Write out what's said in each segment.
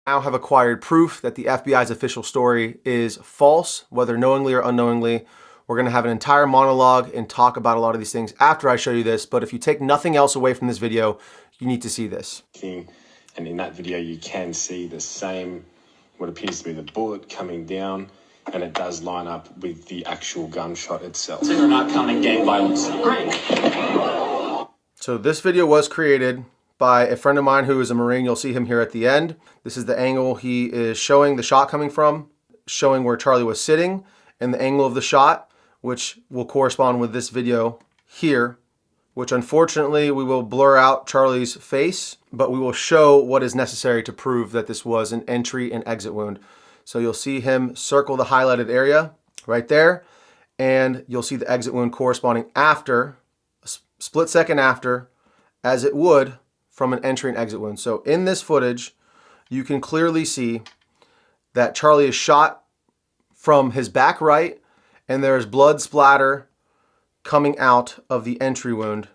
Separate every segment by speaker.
Speaker 1: Now have acquired proof that the FBI's official story is false, whether knowingly or unknowingly. We're going to have an entire monologue and talk about a lot of these things after I show you this, but if you take nothing else away from this video, you need to see this.
Speaker 2: And in that video, you can see the same, what appears to be the bullet coming down, and it does line up with the actual gunshot itself.
Speaker 3: We're not counting gang violence. Great.
Speaker 1: So this video was created by a friend of mine who is a Marine. You'll see him here at the end. This is the angle he is showing the shot coming from, showing where Charlie was sitting, and the angle of the shot, which will correspond with this video here, which unfortunately we will blur out Charlie's face, but we will show what is necessary to prove that this was an entry and exit wound. So you'll see him circle the highlighted area right there, and you'll see the exit wound corresponding after, a split second after, as it would from an entry and exit wound. So in this footage, you can clearly see that Charlie is shot from his back right, and there's blood splatter coming out of the entry wound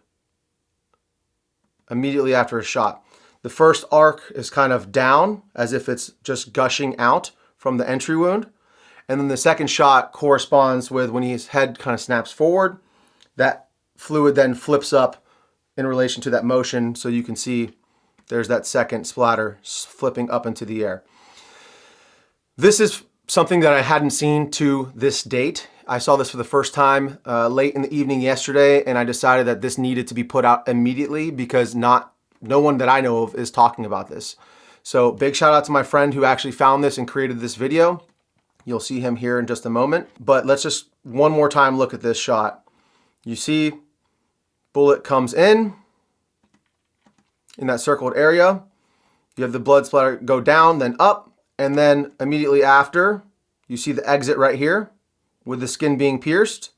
Speaker 1: immediately after a shot. The first arc is kind of down, as if it's just gushing out from the entry wound. And then the second shot corresponds with when his head kind of snaps forward, that fluid then flips up in relation to that motion, so you can see there's that second splatter flipping up into the air. This is something that I hadn't seen to this date. I saw this for the first time late in the evening yesterday, and I decided that this needed to be put out immediately because no one that I know of is talking about this. So big shout out to my friend who actually found this and created this video. You'll see him here in just a moment, but let's just one more time look at this shot. You see bullet comes in that circled area. You have the blood splatter go down, then up, and then immediately after, you see the exit right here with the skin being pierced,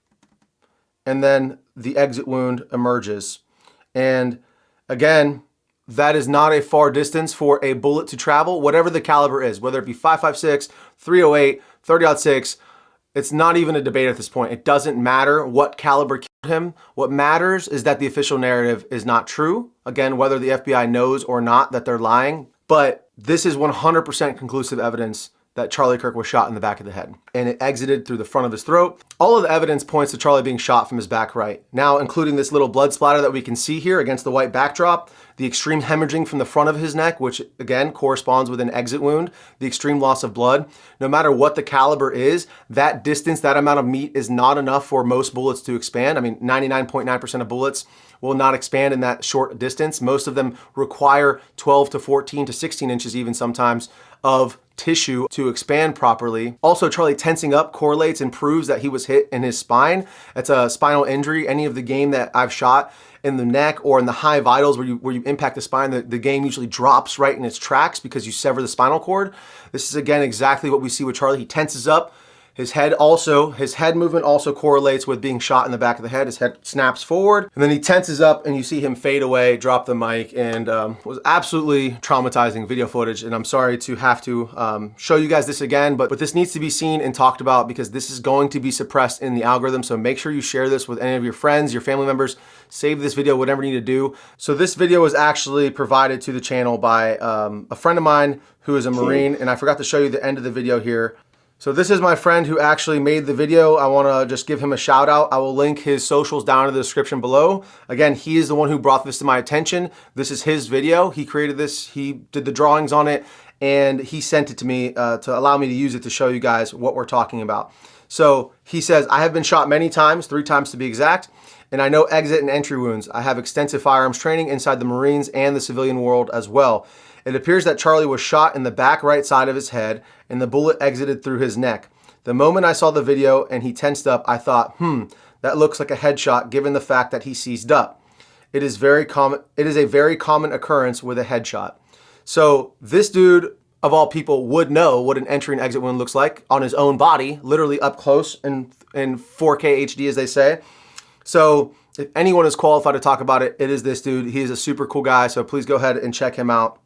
Speaker 1: and then the exit wound emerges. And again, that is not a far distance for a bullet to travel, whatever the caliber is, whether it be 5.56, 308, 30-06, it's not even a debate at this point. It doesn't matter what caliber killed him. What matters is that the official narrative is not true. Again, whether the FBI knows or not that they're lying, but this is 100% conclusive evidence that Charlie Kirk was shot in the back of the head, and it exited through the front of his throat. All of the evidence points to Charlie being shot from his back right. Now, including this little blood splatter that we can see here against the white backdrop, the extreme hemorrhaging from the front of his neck, which again corresponds with an exit wound, the extreme loss of blood. No matter what the caliber is, that distance, that amount of meat is not enough for most bullets to expand. I mean, 99.9% of bullets will not expand in that short distance. Most of them require 12 to 14 to 16 inches even sometimes of tissue to expand properly. Also, Charlie tensing up correlates and proves that he was hit in his spine. It's a spinal injury. Any of the game that I've shot in the neck or in the high vitals where you impact the spine, the game usually drops right in its tracks because you sever the spinal cord. This is again exactly what we see with Charlie. He tenses up. His head movement also correlates with being shot in the back of the head. His head snaps forward, and then he tenses up, and you see him fade away, drop the mic, and was absolutely traumatizing video footage. And I'm sorry to have to show you guys this again, but this needs to be seen and talked about because this is going to be suppressed in the algorithm. So make sure you share this with any of your friends, your family members. Save this video, whatever you need to do. So this video was actually provided to the channel by a friend of mine who is a Marine, and I forgot to show you the end of the video here. So this is my friend who actually made the video. I want to just give him a shout out. I will link his socials down in the description below. Again, he is the one who brought this to my attention. This is his video. He created this. He did the drawings on it, and he sent it to me to allow me to use it to show you guys what we're talking about. So he says, I have been shot many times, 3 times to be exact, and I know exit and entry wounds. I have extensive firearms training inside the Marines and the civilian world as well. It appears that Charlie was shot in the back right side of his head and the bullet exited through his neck. The moment I saw the video and he tensed up, I thought, that looks like a headshot given the fact that he seized up. It is a very common occurrence with a headshot. So this dude, of all people, would know what an entry and exit wound looks like on his own body, literally up close in 4K HD, as they say. So if anyone is qualified to talk about it, it is this dude. He is a super cool guy, so please go ahead and check him out.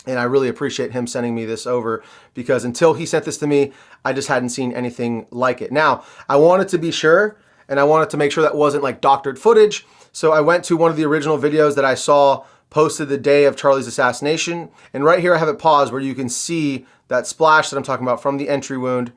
Speaker 1: And I really appreciate him sending me this over because until he sent this to me, I just hadn't seen anything like it. Now, I wanted to be sure, and I wanted to make sure that wasn't like doctored footage. So I went to one of the original videos that I saw posted the day of Charlie's assassination. And right here I have it paused where you can see that splash that I'm talking about from the entry wound,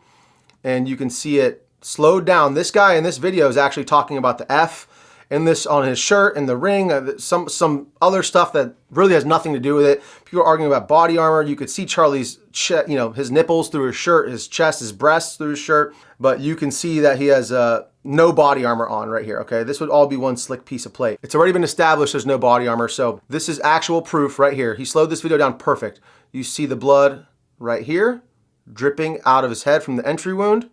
Speaker 1: and you can see it slowed down. This guy in this video is actually talking about the F in this on his shirt and the ring, some other stuff that really has nothing to do with it. People are arguing about body armor. You could see Charlie's his nipples through his shirt, his chest, his breasts through his shirt, but you can see that he has no body armor on right here, okay? This would all be one slick piece of plate. It's already been established there's no body armor, so this is actual proof right here. He slowed this video down perfect. You see the blood right here dripping out of his head from the entry wound,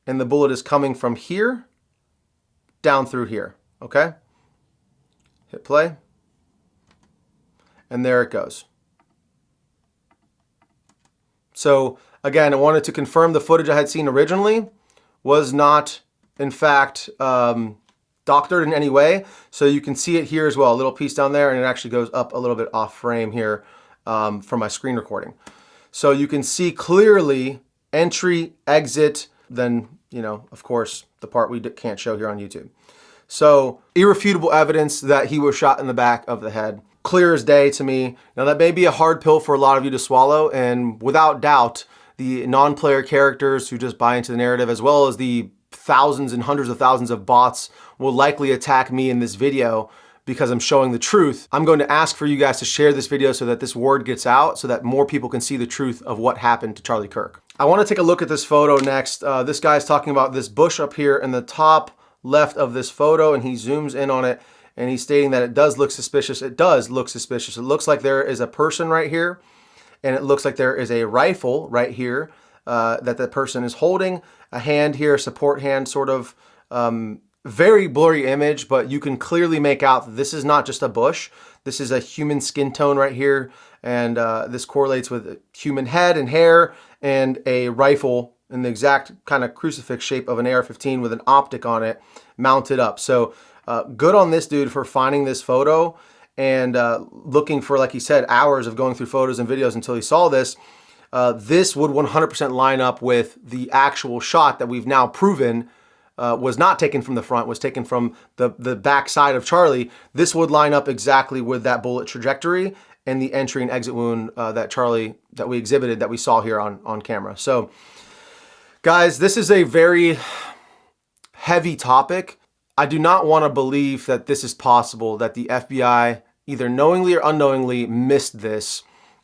Speaker 1: and the bullet is coming from here down through here, okay? Hit play, and there it goes. So again, I wanted to confirm the footage I had seen originally was not, in fact, doctored in any way. So you can see it here as well, a little piece down there, and it actually goes up a little bit off frame here from my screen recording. So you can see clearly entry, exit, then, of course, the part we can't show here on YouTube. So irrefutable evidence that he was shot in the back of the head. Clear as day to me. Now that may be a hard pill for a lot of you to swallow, and without doubt, the non-player characters who just buy into the narrative, as well as the thousands and hundreds of thousands of bots, will likely attack me in this video because I'm showing the truth. I'm going to ask for you guys to share this video so that this word gets out, so that more people can see the truth of what happened to Charlie Kirk. I want to take a look at this photo next. This guy's talking about this bush up here in the top left of this photo, and he zooms in on it, and he's stating that it does look suspicious. It does look suspicious. It looks like there is a person right here, and it looks like there is a rifle right here that the person is holding. A hand here, support hand, sort of very blurry image, but you can clearly make out that this is not just a bush. This is a human skin tone right here, and this correlates with a human head and hair and a rifle in the exact kind of crucifix shape of an AR-15 with an optic on it mounted up. So good on this dude for finding this photo and looking for, like he said, hours of going through photos and videos until he saw this. This would 100% line up with the actual shot that we've now proven was not taken from the front, was taken from the back side of Charlie. This would line up exactly with that bullet trajectory and the entry and exit wound that we exhibited, that we saw here on camera. So guys, this is a very heavy topic. I do not want to believe that this is possible, that the FBI either knowingly or unknowingly missed this.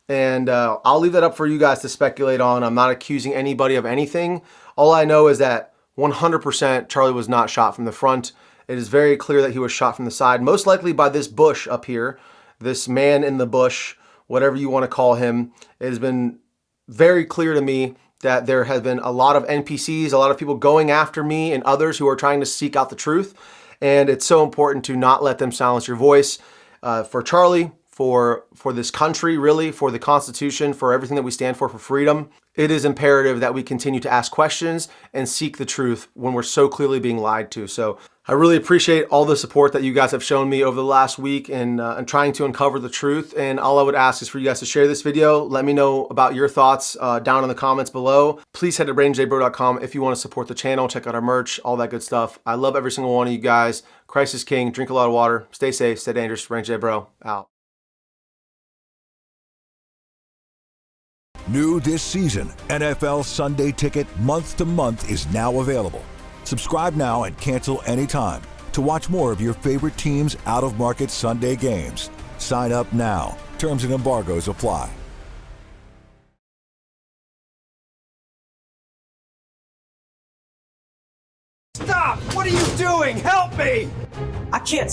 Speaker 1: And I'll leave that up for you guys to speculate on. I'm not accusing anybody of anything. All I know is that 100% Charlie was not shot from the front. It is very clear that he was shot from the side, most likely by this bush up here, this man in the bush, whatever you want to call him. It has been very clear to me that there has been a lot of NPCs, a lot of people going after me and others who are trying to seek out the truth. And it's so important to not let them silence your voice. For Charlie, for this country, really, for the Constitution, for everything that we stand for freedom, it is imperative that we continue to ask questions and seek the truth when we're so clearly being lied to. So I really appreciate all the support that you guys have shown me over the last week in trying to uncover the truth. And all I would ask is for you guys to share this video. Let me know about your thoughts down in the comments below. Please head to BrandonJBro.com if you want to support the channel, check out our merch, all that good stuff. I love every single one of you guys. Christ is king. Drink a lot of water. Stay safe. Stay dangerous. Brandon J. Bro, out.
Speaker 4: New this season, NFL Sunday Ticket month to month is now available. Subscribe now and cancel anytime to watch more of your favorite teams' out-of-market Sunday games. Sign up now. Terms and embargoes apply.
Speaker 5: Stop! What are you doing? Help me!
Speaker 3: I can't